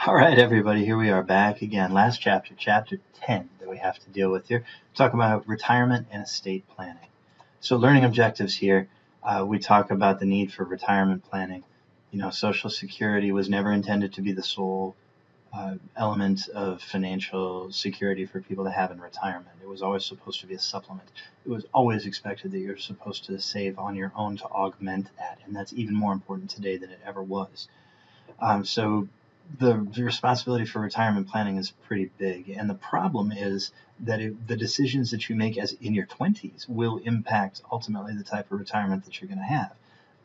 All right, everybody, here we are back again. Last chapter, chapter 10 that we have to deal with here. Talk about retirement and estate planning. So learning objectives here, we talk about the need for retirement planning. You know, Social Security was never intended to be the sole element of financial security for people to have in retirement. It was always supposed to be a supplement. It was always expected that you're supposed to save on your own to augment that, and that's even more important today than it ever was. So the responsibility for retirement planning is pretty big, and the problem is that the decisions that you make as in your 20s will impact ultimately the type of retirement that you're going to have.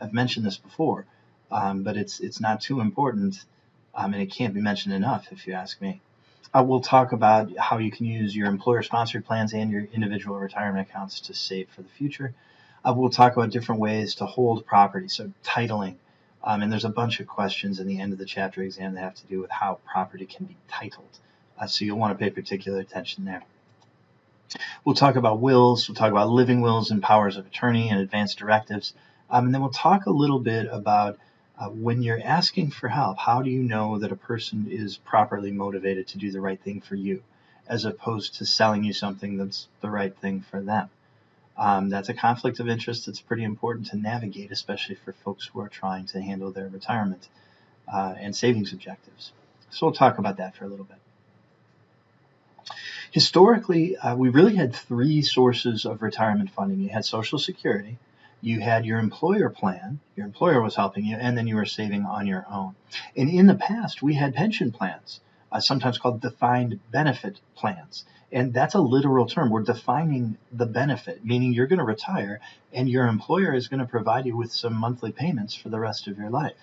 I've mentioned this before, but it's not too important, and it can't be mentioned enough if you ask me. We'll talk about how you can use your employer-sponsored plans and your individual retirement accounts to save for the future. We'll talk about different ways to hold property, so titling. And there's a bunch of questions in the end of the chapter exam that have to do with how property can be titled. So you'll want to pay particular attention there. We'll talk about wills. We'll talk about living wills and powers of attorney and advance directives. And then we'll talk a little bit about when you're asking for help, how do you know that a person is properly motivated to do the right thing for you, as opposed to selling you something that's the right thing for them? That's a conflict of interest that's pretty important to navigate, especially for folks who are trying to handle their retirement and savings objectives. So we'll talk about that for a little bit. Historically, we really had three sources of retirement funding. You had Social Security, you had your employer plan, your employer was helping you, and then you were saving on your own. And in the past, we had pension plans, sometimes called defined benefit plans. And that's a literal term. We're defining the benefit, meaning you're going to retire and your employer is going to provide you with some monthly payments for the rest of your life.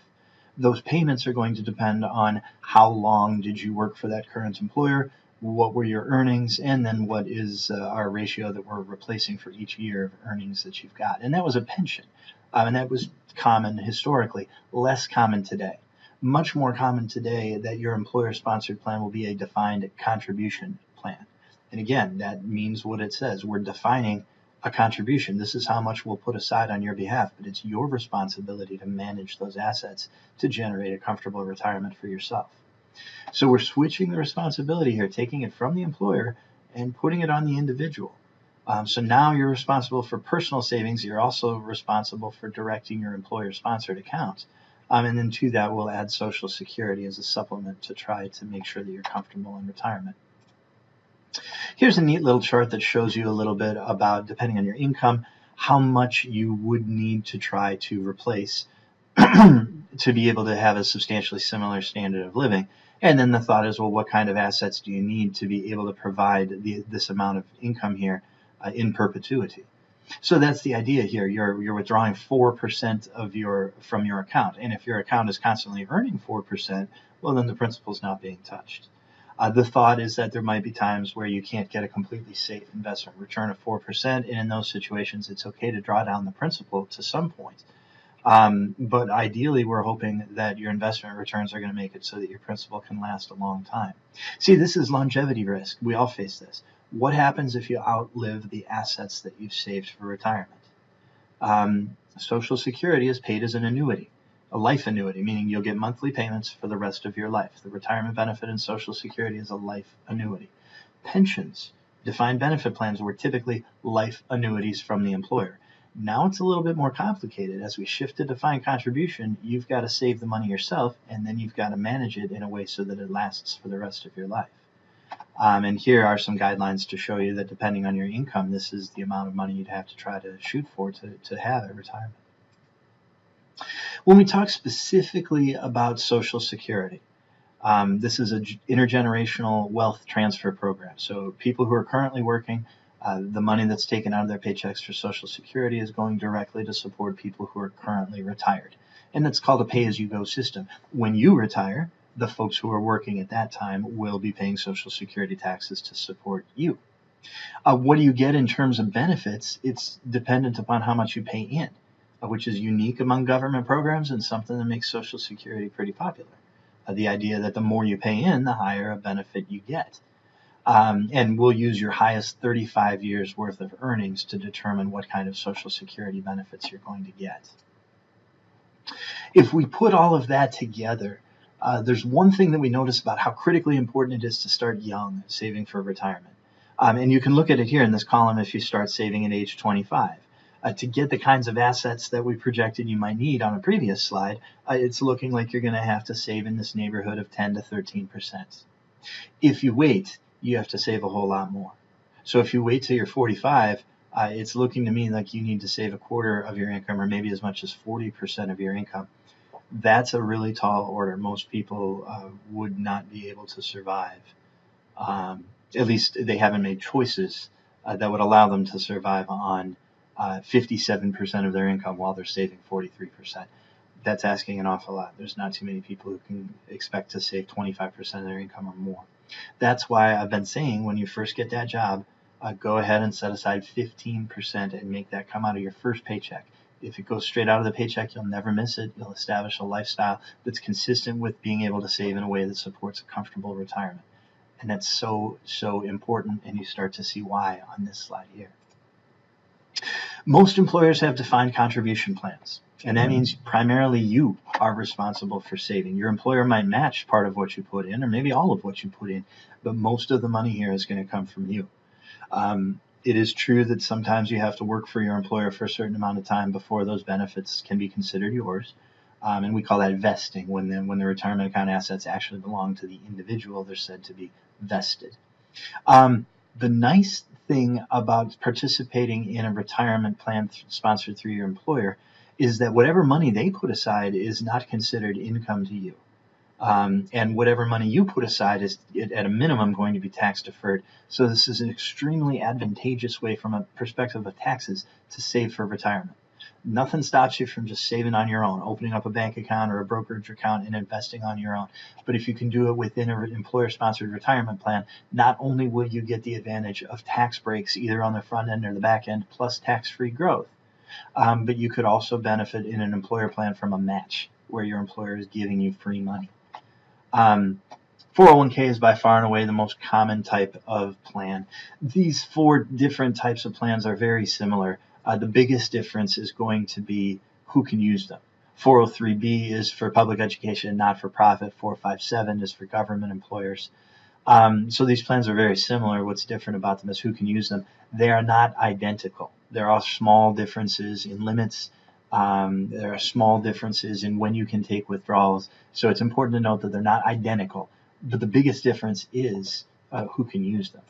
Those payments are going to depend on how long did you work for that current employer, what were your earnings, and then what is our ratio that we're replacing for each year of earnings that you've got. And that was a pension. And that was common historically, less common today. Much more common today that your employer-sponsored plan will be a defined contribution plan. And again, that means what it says. We're defining a contribution. This is how much we'll put aside on your behalf, but it's your responsibility to manage those assets to generate a comfortable retirement for yourself. So we're switching the responsibility here, taking it from the employer and putting it on the individual. So now you're responsible for personal savings. You're also responsible for directing your employer-sponsored accounts. And then to that, we'll add Social Security as a supplement to try to make sure that you're comfortable in retirement. Here's a neat little chart that shows you a little bit about, depending on your income, how much you would need to try to replace to be able to have a substantially similar standard of living. And then the thought is, well, what kind of assets do you need to be able to provide this amount of income here in perpetuity? So that's the idea here. You're withdrawing 4% from your account. And if your account is constantly earning 4%, well, then the principal is not being touched. The thought is that there might be times where you can't get a completely safe investment return of 4%, and in those situations, it's okay to draw down the principal to some point. But ideally, we're hoping that your investment returns are going to make it so that your principal can last a long time. See, this is longevity risk. We all face this. What happens if you outlive the assets that you've saved for retirement? Social Security is paid as an annuity. A life annuity, meaning you'll get monthly payments for the rest of your life. The retirement benefit in Social Security is a life annuity. Pensions, defined benefit plans, were typically life annuities from the employer. Now it's a little bit more complicated. As we shift to defined contribution, you've got to save the money yourself, and then you've got to manage it in a way so that it lasts for the rest of your life. And here are some guidelines to show you that depending on your income, this is the amount of money you'd have to try to shoot for to have at retirement. When we talk specifically about Social Security, this is an intergenerational wealth transfer program. So people who are currently working, the money that's taken out of their paychecks for Social Security is going directly to support people who are currently retired. And that's called a pay-as-you-go system. When you retire, the folks who are working at that time will be paying Social Security taxes to support you. What do you get in terms of benefits? It's dependent upon how much you pay in, which is unique among government programs and something that makes Social Security pretty popular. The idea that the more you pay in, the higher a benefit you get. And we'll use your highest 35 years worth of earnings to determine what kind of Social Security benefits you're going to get. If we put all of that together, There's one thing that we notice about how critically important it is to start young saving for retirement. And you can look at it here in this column if you start saving at age 25. To get the kinds of assets that we projected you might need on a previous slide, it's looking like you're going to have to save in this neighborhood of 10 to 13%. If you wait, you have to save a whole lot more. So if you wait till you're 45, it's looking to me like you need to save a quarter of your income, or maybe as much as 40% of your income. That's a really tall order. Most people would not be able to survive. At least they haven't made choices that would allow them to survive on 57% of their income while they're saving 43%. That's asking an awful lot. There's not too many people who can expect to save 25% of their income or more. That's why I've been saying when you first get that job, go ahead and set aside 15% and make that come out of your first paycheck. If it goes straight out of the paycheck, you'll never miss it. You'll establish a lifestyle that's consistent with being able to save in a way that supports a comfortable retirement. And that's so, so important, and you start to see why on this slide here. Most employers have defined contribution plans, and that means primarily you are responsible for saving. Your employer might match part of what you put in, or maybe all of what you put in, but most of the money here is going to come from you. It is true that sometimes you have to work for your employer for a certain amount of time before those benefits can be considered yours. And we call that vesting. When the retirement account assets actually belong to the individual, they're said to be vested. The nice thing about participating in a retirement plan sponsored through your employer is that whatever money they put aside is not considered income to you. And whatever money you put aside is at a minimum going to be tax deferred. So this is an extremely advantageous way from a perspective of taxes to save for retirement. Nothing stops you from just saving on your own, opening up a bank account or a brokerage account and investing on your own. But if you can do it within an employer-sponsored retirement plan, not only will you get the advantage of tax breaks either on the front end or the back end, plus tax-free growth, but you could also benefit in an employer plan from a match where your employer is giving you free money. 401k is by far and away the most common type of plan. These four different types of plans are very similar. The biggest difference is going to be who can use them. 403b is for public education, not for profit. 457 is for government employers. So these plans are very similar. What's different about them is who can use them. They are not identical. There are small differences in limits. There are small differences in when you can take withdrawals. So it's important to note that they're not identical. But the biggest difference is who can use them.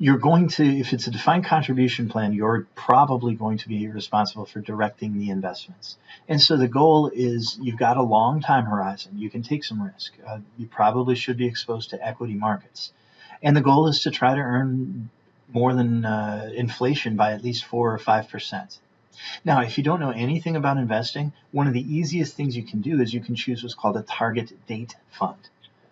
You're going to, if it's a defined contribution plan, you're probably going to be responsible for directing the investments. And so the goal is you've got a long time horizon. You can take some risk. You probably should be exposed to equity markets. And the goal is to try to earn more than inflation by at least 4 or 5%. Now, if you don't know anything about investing, one of the easiest things you can do is you can choose what's called a target date fund.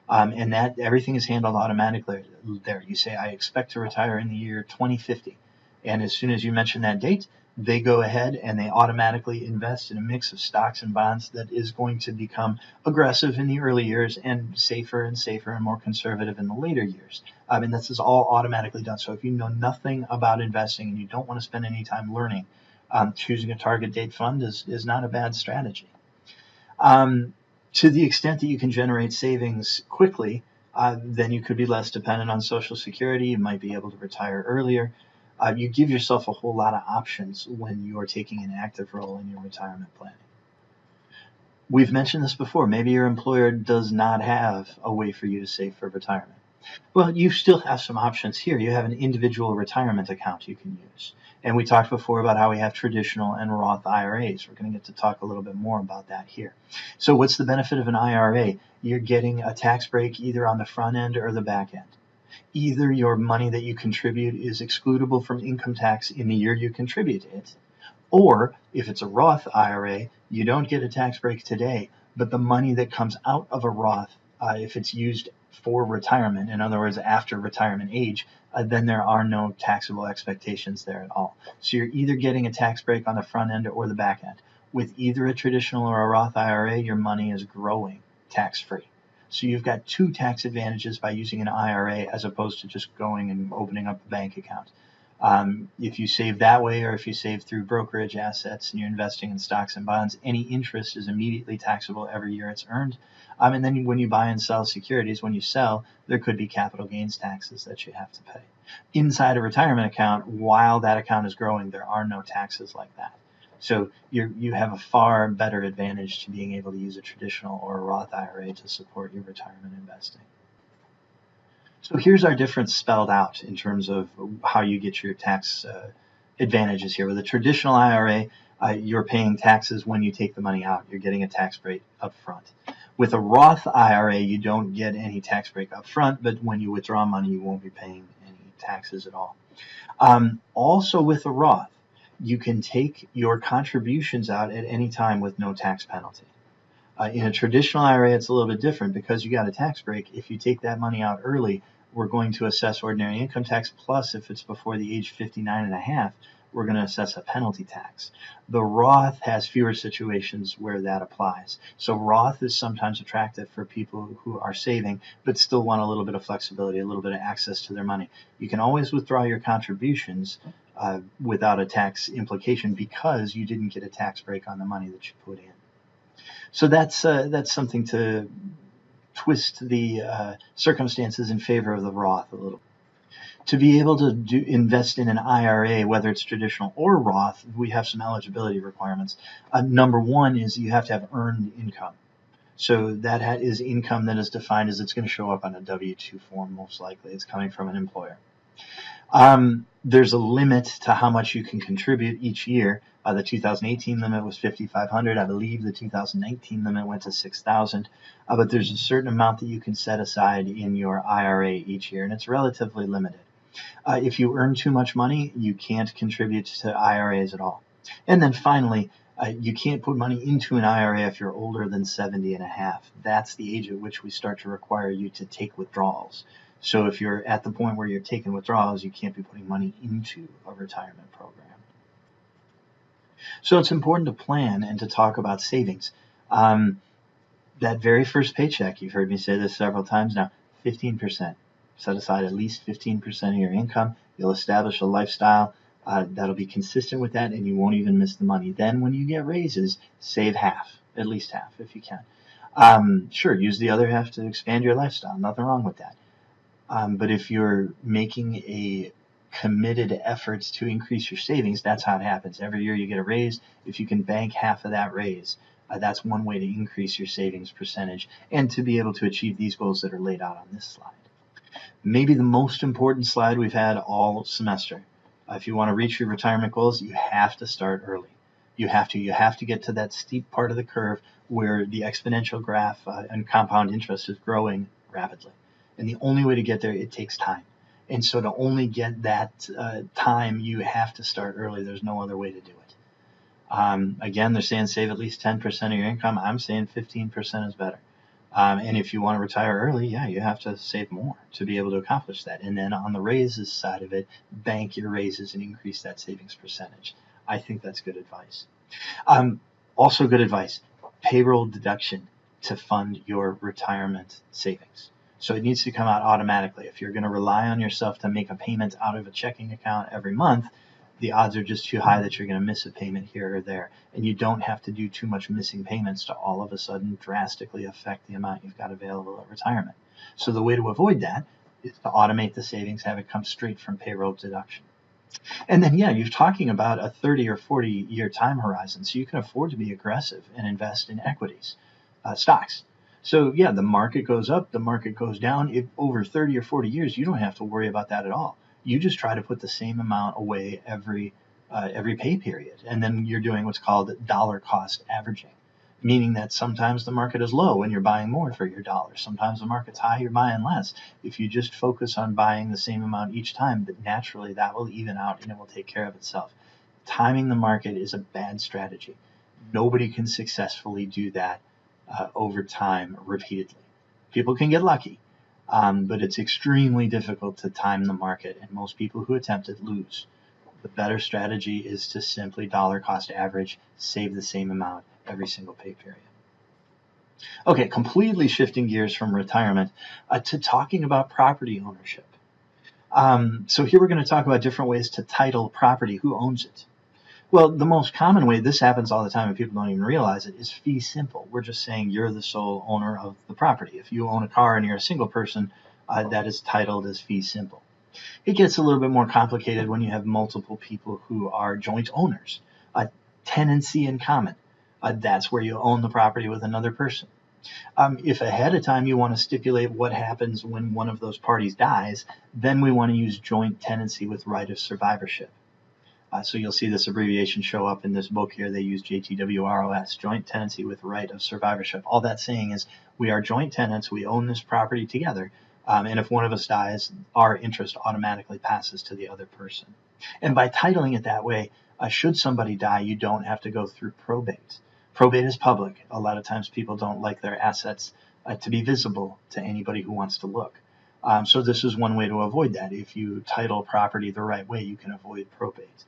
And that everything is handled automatically there. You say, I expect to retire in the year 2050. And as soon as you mention that date, they go ahead and they automatically invest in a mix of stocks and bonds that is going to become aggressive in the early years and safer and more conservative in the later years. And this is all automatically done. So if you know nothing about investing and you don't want to spend any time learning, choosing a target date fund is not a bad strategy. To the extent that you can generate savings quickly, then you could be less dependent on Social Security. You might be able to retire earlier. You give yourself a whole lot of options when you are taking an active role in your retirement planning. We've mentioned this before. Maybe your employer does not have a way for you to save for retirement. Well, you still have some options here. You have an individual retirement account you can use. And we talked before about how we have traditional and Roth IRAs. We're going to get to talk a little bit more about that here. So what's the benefit of an IRA? You're getting a tax break either on the front end or the back end. Either your money that you contribute is excludable from income tax in the year you contribute it, or if it's a Roth IRA, you don't get a tax break today, but the money that comes out of a Roth, if it's used for retirement, in other words, after retirement age, then there are no taxable expectations there at all. So you're either getting a tax break on the front end or the back end. With either a traditional or a Roth IRA, your money is growing tax-free. So you've got two tax advantages by using an IRA as opposed to just going and opening up a bank account. If you save that way, or if you save through brokerage assets and you're investing in stocks and bonds, any interest is immediately taxable every year it's earned. And then when you buy and sell securities, when you sell, there could be capital gains taxes that you have to pay. Inside a retirement account, while that account is growing, there are no taxes like that. So you have a far better advantage to being able to use a traditional or a Roth IRA to support your retirement investing. So here's our difference spelled out in terms of how you get your tax advantages here. With a traditional IRA, you're paying taxes when you take the money out. You're getting a tax break up front. With a Roth IRA, you don't get any tax break up front, but when you withdraw money, you won't be paying any taxes at all. Also with a Roth, you can take your contributions out at any time with no tax penalty. In a traditional IRA, it's a little bit different because you got a tax break. If you take that money out early, we're going to assess ordinary income tax, plus if it's before the age 59 and a half, we're going to assess a penalty tax. The Roth has fewer situations where that applies. So Roth is sometimes attractive for people who are saving but still want a little bit of flexibility, a little bit of access to their money. You can always withdraw your contributions without a tax implication because you didn't get a tax break on the money that you put in. So that's something to twist the circumstances in favor of the Roth a little. To be able to invest in an IRA, whether it's traditional or Roth, we have some eligibility requirements. Number one is you have to have earned income. So that is income that is defined as it's going to show up on a W-2 form, most likely. It's coming from an employer. There's a limit to how much you can contribute each year. The 2018 limit was $5,500. I believe the 2019 limit went to $6,000. But there's a certain amount that you can set aside in your IRA each year, and it's relatively limited. If you earn too much money, you can't contribute to IRAs at all. And then finally, you can't put money into an IRA if you're older than 70 and a half. That's the age at which we start to require you to take withdrawals. So if you're at the point where you're taking withdrawals, you can't be putting money into a retirement program. So it's important to plan and to talk about savings. That very first paycheck, you've heard me say this several times now, 15%. Set aside at least 15% of your income. You'll establish a lifestyle that'll be consistent with that, and you won't even miss the money. Then when you get raises, save half, at least half if you can. Sure, use the other half to expand your lifestyle. Nothing wrong with that. But if you're making a committed efforts to increase your savings, that's how it happens. Every year you get a raise. If you can bank half of that raise, that's one way to increase your savings percentage and to be able to achieve these goals that are laid out on this slide. Maybe the most important slide we've had all semester. If you want to reach your retirement goals, you have to start early. You have to get to that steep part of the curve where the exponential graph and compound interest is growing rapidly. And the only way to get there, it takes time. And so to only get that time, you have to start early. There's no other way to do it. Again, they're saying save at least 10% of your income. I'm saying 15% is better. And if you want to retire early, yeah, you have to save more to be able to accomplish that. And then on the raises side of it, bank your raises and increase that savings percentage. I think that's good advice. Also good advice, payroll deduction to fund your retirement savings. So it needs to come out automatically. If you're going to rely on yourself to make a payment out of a checking account every month, the odds are just too high that you're going to miss a payment here or there. And you don't have to do too much missing payments to all of a sudden drastically affect the amount you've got available at retirement. So the way to avoid that is to automate the savings, have it come straight from payroll deduction. And then, yeah, you're talking about a 30 or 40 year time horizon. So you can afford to be aggressive and invest in equities, stocks. So yeah, the market goes up, the market goes down. If over 30 or 40 years, you don't have to worry about that at all. You just try to put the same amount away every pay period. And then you're doing what's called dollar cost averaging, meaning that sometimes the market is low and you're buying more for your dollar. Sometimes the market's high, you're buying less. If you just focus on buying the same amount each time, but naturally that will even out and it will take care of itself. Timing the market is a bad strategy. Nobody can successfully do that over time repeatedly. People can get lucky, but it's extremely difficult to time the market, and most people who attempt it lose. The better strategy is to simply dollar cost average, save the same amount every single pay period. Okay, completely shifting gears from retirement to talking about property ownership. So here we're going to talk about different ways to title property. Who owns it? Well, the most common way, this happens all the time and people don't even realize it, is fee simple. We're just saying you're the sole owner of the property. If you own a car and you're a single person, that is titled as fee simple. It gets a little bit more complicated when you have multiple people who are joint owners. Tenancy in common. That's where you own the property with another person. If ahead of time you want to stipulate what happens when one of those parties dies, then we want to use joint tenancy with right of survivorship. So you'll see this abbreviation show up in this book here. They use JTWROS, joint tenancy with right of survivorship. All that's saying is we are joint tenants, we own this property together, and if one of us dies, our interest automatically passes to the other person. And by titling it that way, should somebody die, you don't have to go through probate. Probate is public. A lot of times people don't like their assets to be visible to anybody who wants to look. So this is one way to avoid that. If you title property the right way, you can avoid probate.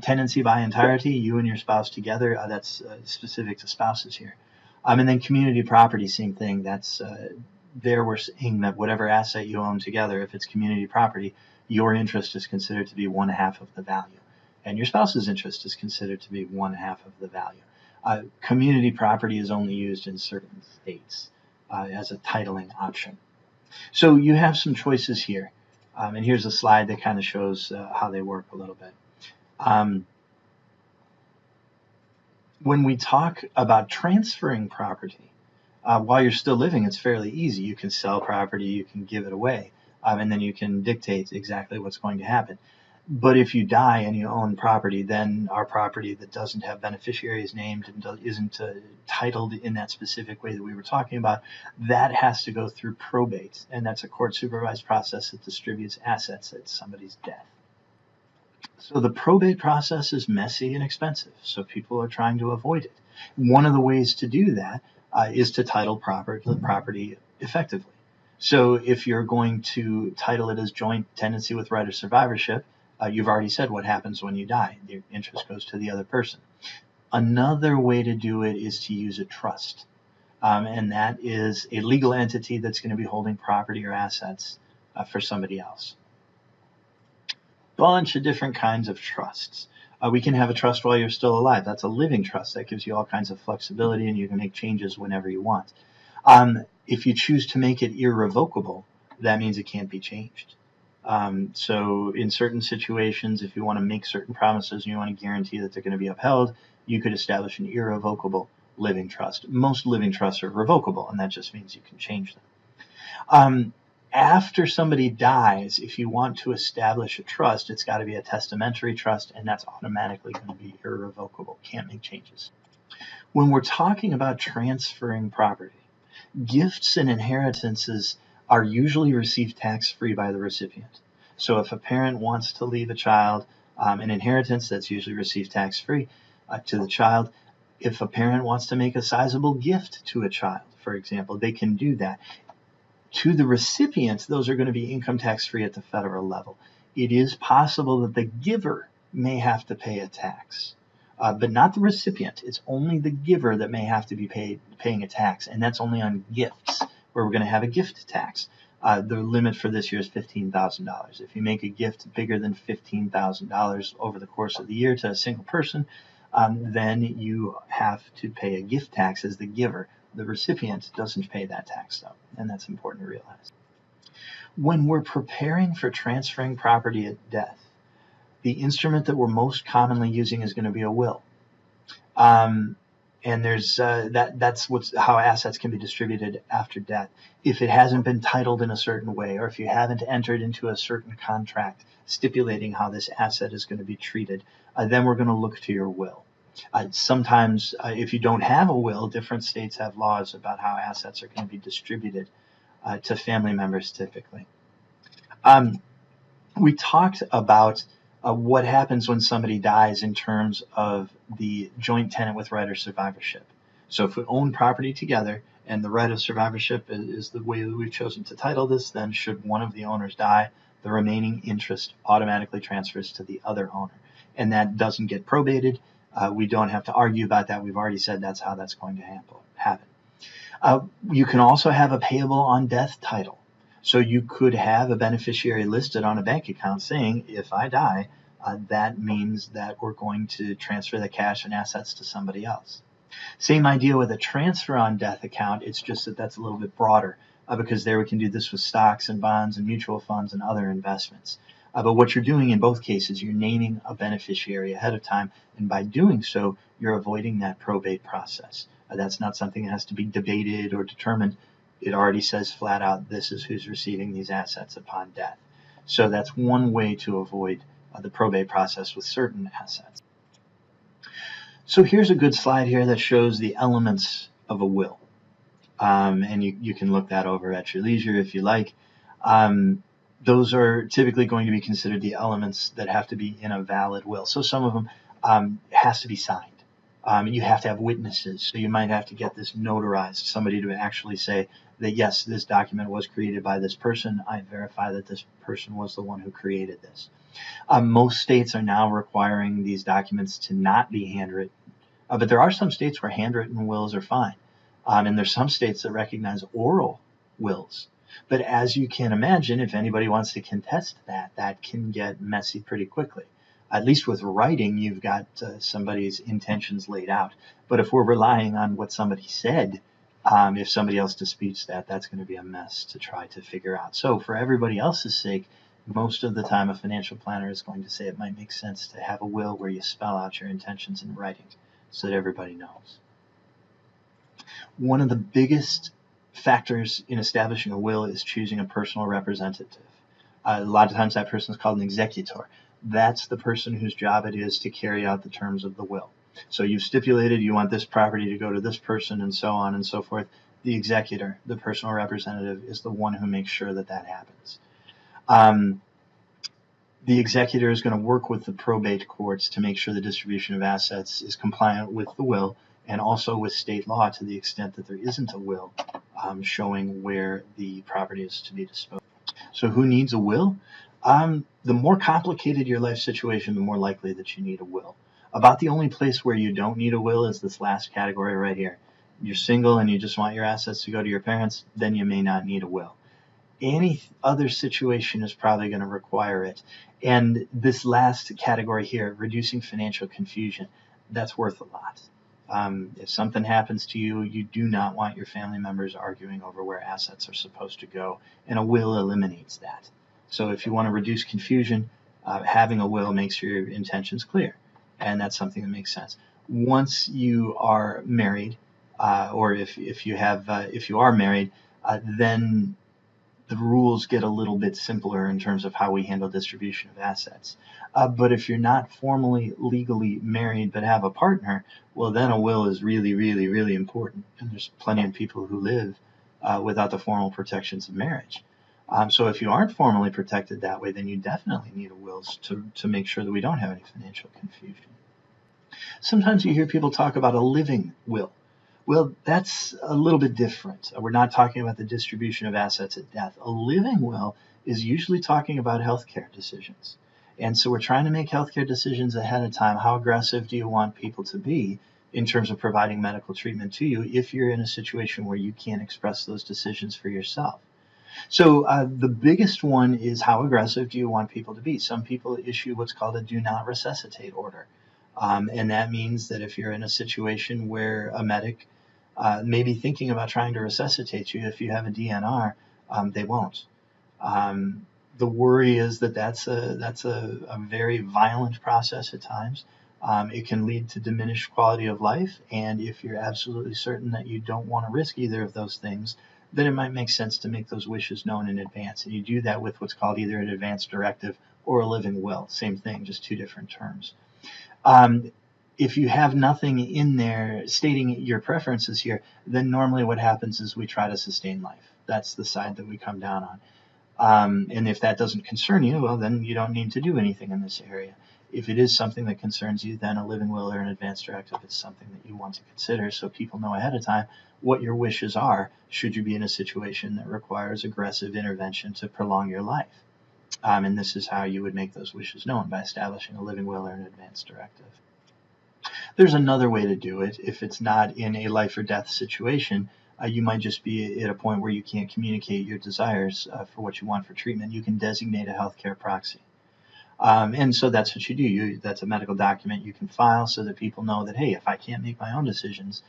Tenancy by entirety, you and your spouse together, that's specific to spouses here. And then community property, same thing. That's there we're saying that whatever asset you own together, if it's community property, your interest is considered to be 1/2 of the value. And your spouse's interest is considered to be 1/2 of the value. Community property is only used in certain states as a titling option. So you have some choices here. And here's a slide that kind of shows how they work a little bit. When we talk about transferring property, while you're still living, it's fairly easy. You can sell property, you can give it away, and then you can dictate exactly what's going to happen. But if you die and you own property, then our property that doesn't have beneficiaries named and isn't titled in that specific way that we were talking about, that has to go through probate. And that's a court-supervised process that distributes assets at somebody's death. So the probate process is messy and expensive, so people are trying to avoid it. One of the ways to do that is to title property effectively. So if you're going to title it as joint tenancy with right of survivorship, you've already said what happens when you die. The interest goes to the other person. Another way to do it is to use a trust. And that is a legal entity that's going to be holding property or assets for somebody else. Bunch of different kinds of trusts. We can have a trust while you're still alive. That's a living trust. That gives you all kinds of flexibility and you can make changes whenever you want. If you choose to make it irrevocable, that means it can't be changed. So in certain situations, if you want to make certain promises and you want to guarantee that they're going to be upheld, you could establish an irrevocable living trust. Most living trusts are revocable, and that just means you can change them. After somebody dies, if you want to establish a trust, it's got to be a testamentary trust, and that's automatically going to be irrevocable. Can't make changes. When we're talking about transferring property, gifts and inheritances are usually received tax-free by the recipient. So if a parent wants to leave a child an inheritance, that's usually received tax-free to the child. If a parent wants to make a sizable gift to a child, for example, they can do that. To the recipient, those are going to be income tax-free at the federal level. It is possible that the giver may have to pay a tax, but not the recipient. It's only the giver that may have to be paying a tax, and that's only on gifts, where we're going to have a gift tax. The limit for this year is $15,000. If you make a gift bigger than $15,000 over the course of the year to a single person, then you have to pay a gift tax as the giver. The recipient doesn't pay that tax, though, and that's important to realize. When we're preparing for transferring property at death, the instrument that we're most commonly using is going to be a will. And there's that's how assets can be distributed after death. If it hasn't been titled in a certain way, or if you haven't entered into a certain contract stipulating how this asset is going to be treated, then we're going to look to your will. Sometimes, if you don't have a will, different states have laws about how assets are going to be distributed to family members typically. We talked about what happens when somebody dies in terms of the joint tenant with right of survivorship. So if we own property together and the right of survivorship is the way that we've chosen to title this, then should one of the owners die, the remaining interest automatically transfers to the other owner. And that doesn't get probated. We don't have to argue about that. We've already said that's how that's going to happen. You can also have a payable on death title. So you could have a beneficiary listed on a bank account saying, if I die, that means that we're going to transfer the cash and assets to somebody else. Same idea with a transfer on death account. It's just that that's a little bit broader because there we can do this with stocks and bonds and mutual funds and other investments. But what you're doing in both cases, you're naming a beneficiary ahead of time, and by doing so, you're avoiding that probate process. That's not something that has to be debated or determined. It already says flat out, this is who's receiving these assets upon death. So that's one way to avoid the probate process with certain assets. So here's a good slide here that shows the elements of a will. And you can look that over at your leisure if you like. Those are typically going to be considered the elements that have to be in a valid will. So some of them has to be signed. You have to have witnesses. So you might have to get this notarized, somebody to actually say that, yes, this document was created by this person. I verify that this person was the one who created this. Most states are now requiring these documents to not be handwritten. But there are some states where handwritten wills are fine. And there's some states that recognize oral wills. But as you can imagine, if anybody wants to contest that, that can get messy pretty quickly. At least with writing, you've got somebody's intentions laid out. But if we're relying on what somebody said, if somebody else disputes that, that's going to be a mess to try to figure out. So for everybody else's sake, most of the time a financial planner is going to say it might make sense to have a will where you spell out your intentions in writing so that everybody knows. One of the biggest factors in establishing a will is choosing a personal representative. A lot of times that person is called an executor. That's the person whose job it is to carry out the terms of the will. So you've stipulated you want this property to go to this person and so on and so forth. The executor, the personal representative, is the one who makes sure that that happens. The executor is going to work with the probate courts to make sure the distribution of assets is compliant with the will and also with state law to the extent that there isn't a will showing where the property is to be disposed of. So who needs a will? The more complicated your life situation, the more likely that you need a will. About the only place where you don't need a will is this last category right here. You're single and you just want your assets to go to your parents, then you may not need a will. Any other situation is probably going to require it. And this last category here, reducing financial confusion, that's worth a lot. If something happens to you, you do not want your family members arguing over where assets are supposed to go, and a will eliminates that. So if you want to reduce confusion, having a will makes your intentions clear, and that's something that makes sense. Once you are married, or if you are married, then the rules get a little bit simpler in terms of how we handle distribution of assets. But if you're not formally legally married but have a partner, well, then a will is really, really, really important. And there's plenty of people who live without the formal protections of marriage. So if you aren't formally protected that way, then you definitely need a will to make sure that we don't have any financial confusion. Sometimes you hear people talk about a living will. Well, that's a little bit different. We're not talking about the distribution of assets at death. A living will is usually talking about healthcare decisions. And so we're trying to make healthcare decisions ahead of time. How aggressive do you want people to be in terms of providing medical treatment to you if you're in a situation where you can't express those decisions for yourself? So the biggest one is how aggressive do you want people to be? Some people issue what's called a do not resuscitate order. And that means that if you're in a situation where a medic may be thinking about trying to resuscitate you, if you have a DNR, they won't. The worry is that that's a very violent process at times. It can lead to diminished quality of life, and if you're absolutely certain that you don't want to risk either of those things, then it might make sense to make those wishes known in advance. And you do that with what's called either an advance directive or a living will. Same thing, just two different terms. If you have nothing in there stating your preferences here, then normally what happens is we try to sustain life. That's the side that we come down on. And if that doesn't concern you, well, then you don't need to do anything in this area. If it is something that concerns you, then a living will or an advance directive is something that you want to consider so people know ahead of time what your wishes are should you be in a situation that requires aggressive intervention to prolong your life. And this is how you would make those wishes known, by establishing a living will or an advance directive. There's another way to do it if it's not in a life or death situation, You might just be at a point where you can't communicate your desires for what you want for treatment. You can designate a healthcare proxy. And so that's what you do. That's a medical document you can file so that people know that, hey, if I can't make my own decisions,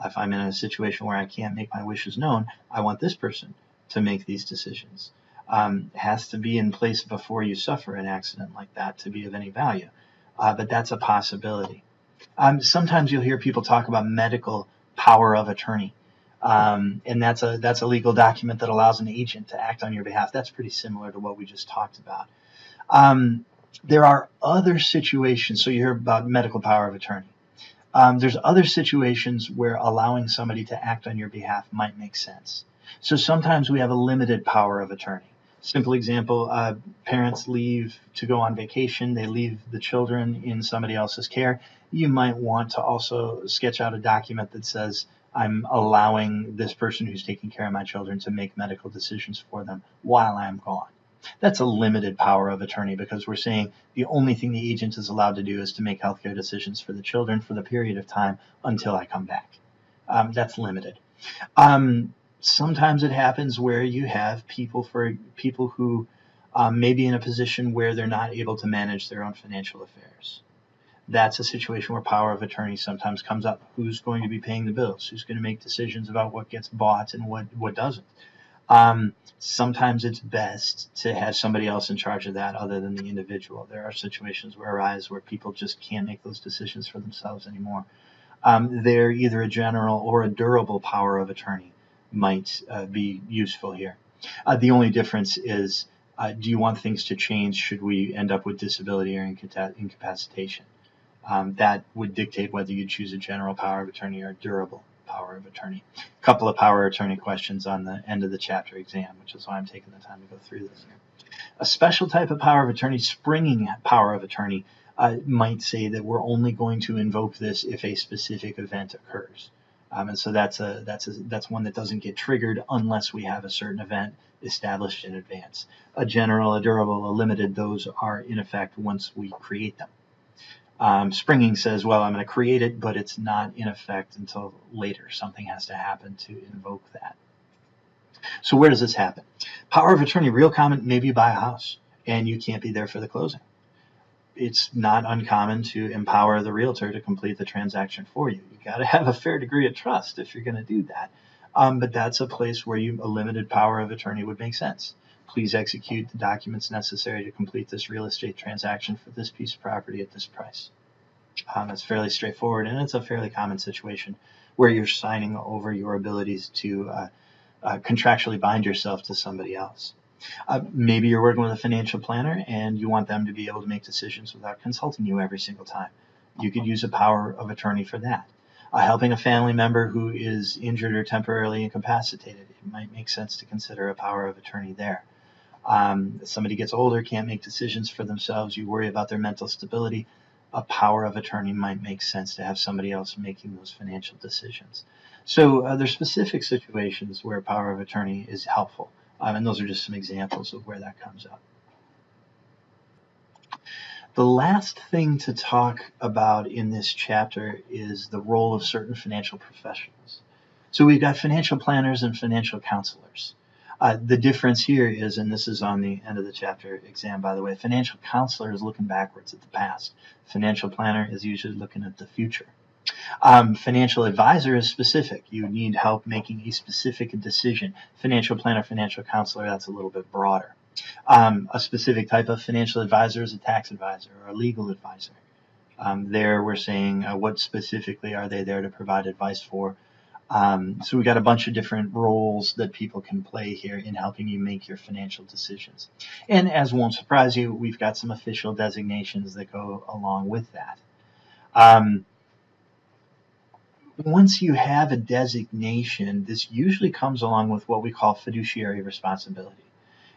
if I'm in a situation where I can't make my wishes known, I want this person to make these decisions. It has to be in place before you suffer an accident like that to be of any value. But that's a possibility. Sometimes you'll hear people talk about medical power of attorney. And that's a legal document that allows an agent to act on your behalf. That's pretty similar to what we just talked about. There are other situations. So you hear about medical power of attorney. There's other situations where allowing somebody to act on your behalf might make sense. So sometimes we have a limited power of attorney. Simple example, parents leave to go on vacation. They leave the children in somebody else's care. You might want to also sketch out a document that says, I'm allowing this person who's taking care of my children to make medical decisions for them while I'm gone. That's a limited power of attorney because we're saying the only thing the agent is allowed to do is to make healthcare decisions for the children for the period of time until I come back. That's limited. Sometimes it happens where you have people who may be in a position where they're not able to manage their own financial affairs. That's a situation where power of attorney sometimes comes up. Who's going to be paying the bills? Who's going to make decisions about what gets bought and what doesn't? Sometimes it's best to have somebody else in charge of that other than the individual. There are situations where arise where people just can't make those decisions for themselves anymore. They're either a general or a durable power of attorney might be useful here. The only difference is, do you want things to change should we end up with disability or incapacitation? That would dictate whether you choose a general power of attorney or a durable power of attorney. A couple of power of attorney questions on the end of the chapter exam, which is why I'm taking the time to go through this here. A special type of power of attorney, springing power of attorney, might say that we're only going to invoke this if a specific event occurs. And so that's one that doesn't get triggered unless we have a certain event established in advance. A general, a durable, a limited, those are in effect once we create them. Springing says, well, I'm going to create it, but it's not in effect until later. Something has to happen to invoke that. So where does this happen? Power of attorney, real common, maybe you buy a house and you can't be there for the closing. It's not uncommon to empower the realtor to complete the transaction for you. You got to have a fair degree of trust if you're going to do that. But that's a place where a limited power of attorney would make sense. Please execute the documents necessary to complete this real estate transaction for this piece of property at this price. That's fairly straightforward, and it's a fairly common situation where you're signing over your abilities to contractually bind yourself to somebody else. Maybe you're working with a financial planner and you want them to be able to make decisions without consulting you every single time. You could use a power of attorney for that. Helping a family member who is injured or temporarily incapacitated, it might make sense to consider a power of attorney there. Somebody gets older, can't make decisions for themselves, you worry about their mental stability, a power of attorney might make sense to have somebody else making those financial decisions. So there's specific situations where power of attorney is helpful. And those are just some examples of where that comes up. The last thing to talk about in this chapter is the role of certain financial professionals. So we've got financial planners and financial counselors. The difference here is, and this is on the end of the chapter exam, by the way, financial counselor is looking backwards at the past. Financial planner is usually looking at the future. Financial advisor is specific. You need help making a specific decision. Financial planner, financial counselor, that's a little bit broader. A specific type of financial advisor is a tax advisor or a legal advisor. There we're saying what specifically are they there to provide advice for. So we've got a bunch of different roles that people can play here in helping you make your financial decisions. And as won't surprise you, we've got some official designations that go along with that. Once you have a designation, this usually comes along with what we call fiduciary responsibility.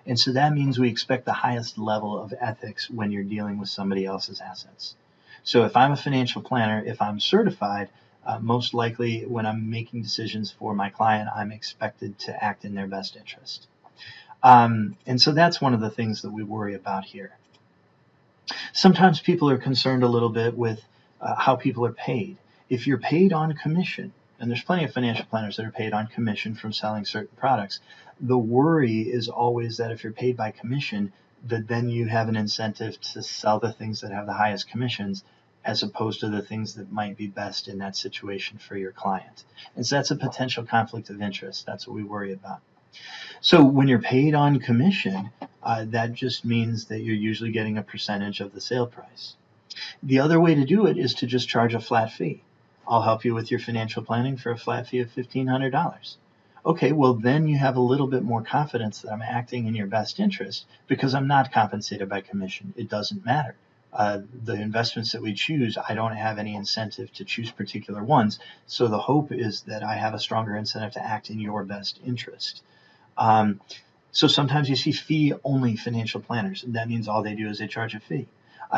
And so that means we expect the highest level of ethics when you're dealing with somebody else's assets. So if I'm a financial planner, if I'm certified, most likely when I'm making decisions for my client, I'm expected to act in their best interest. And so that's one of the things that we worry about here. Sometimes people are concerned a little bit with how people are paid. If you're paid on commission, And there's plenty of financial planners that are paid on commission from selling certain products. The worry is always that if you're paid by commission, that then you have an incentive to sell the things that have the highest commissions as opposed to the things that might be best in that situation for your client. And so that's a potential conflict of interest. That's what we worry about. So when you're paid on commission, that just means that you're usually getting a percentage of the sale price. The other way to do it is to just charge a flat fee. I'll help you with your financial planning for a flat fee of $1,500. Okay, well then you have a little bit more confidence that I'm acting in your best interest because I'm not compensated by commission. It doesn't matter. The investments that we choose, I don't have any incentive to choose particular ones. So the hope is that I have a stronger incentive to act in your best interest. So sometimes you see fee-only financial planners, and that means all they do is they charge a fee.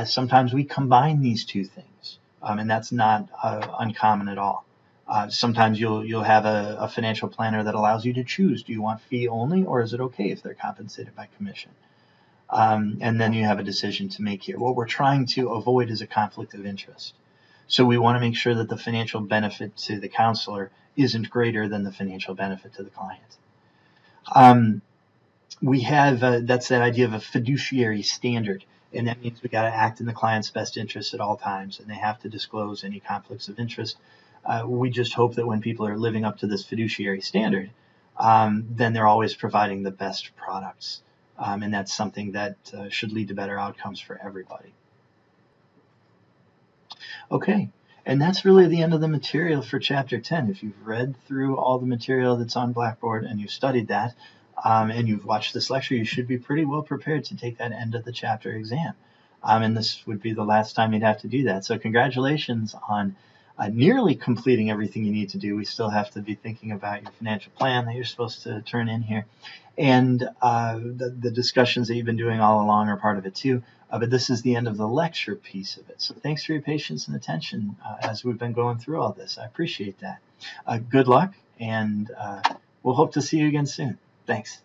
Sometimes we combine these two things, and that's not uncommon at all. Sometimes you'll have a financial planner that allows you to choose. Do you want fee only, or is it okay if they're compensated by commission? And then you have a decision to make here. What we're trying to avoid is a conflict of interest. So we want to make sure that the financial benefit to the counselor isn't greater than the financial benefit to the client. We have that's that idea of a fiduciary standard, and that means we got to act in the client's best interest at all times, and they have to disclose any conflicts of interest. We just hope that when people are living up to this fiduciary standard, then they're always providing the best products, and that's something that should lead to better outcomes for everybody. Okay, and that's really the end of the material for Chapter 10. If you've read through all the material that's on Blackboard and you've studied that, and you've watched this lecture, you should be pretty well prepared to take that end of the chapter exam. And this would be the last time you'd have to do that. So congratulations on nearly completing everything you need to do. We still have to be thinking about your financial plan that you're supposed to turn in here. And the discussions that you've been doing all along are part of it too. But this is the end of the lecture piece of it. So thanks for your patience and attention as we've been going through all this. I appreciate that. Good luck, and we'll hope to see you again soon. Thanks.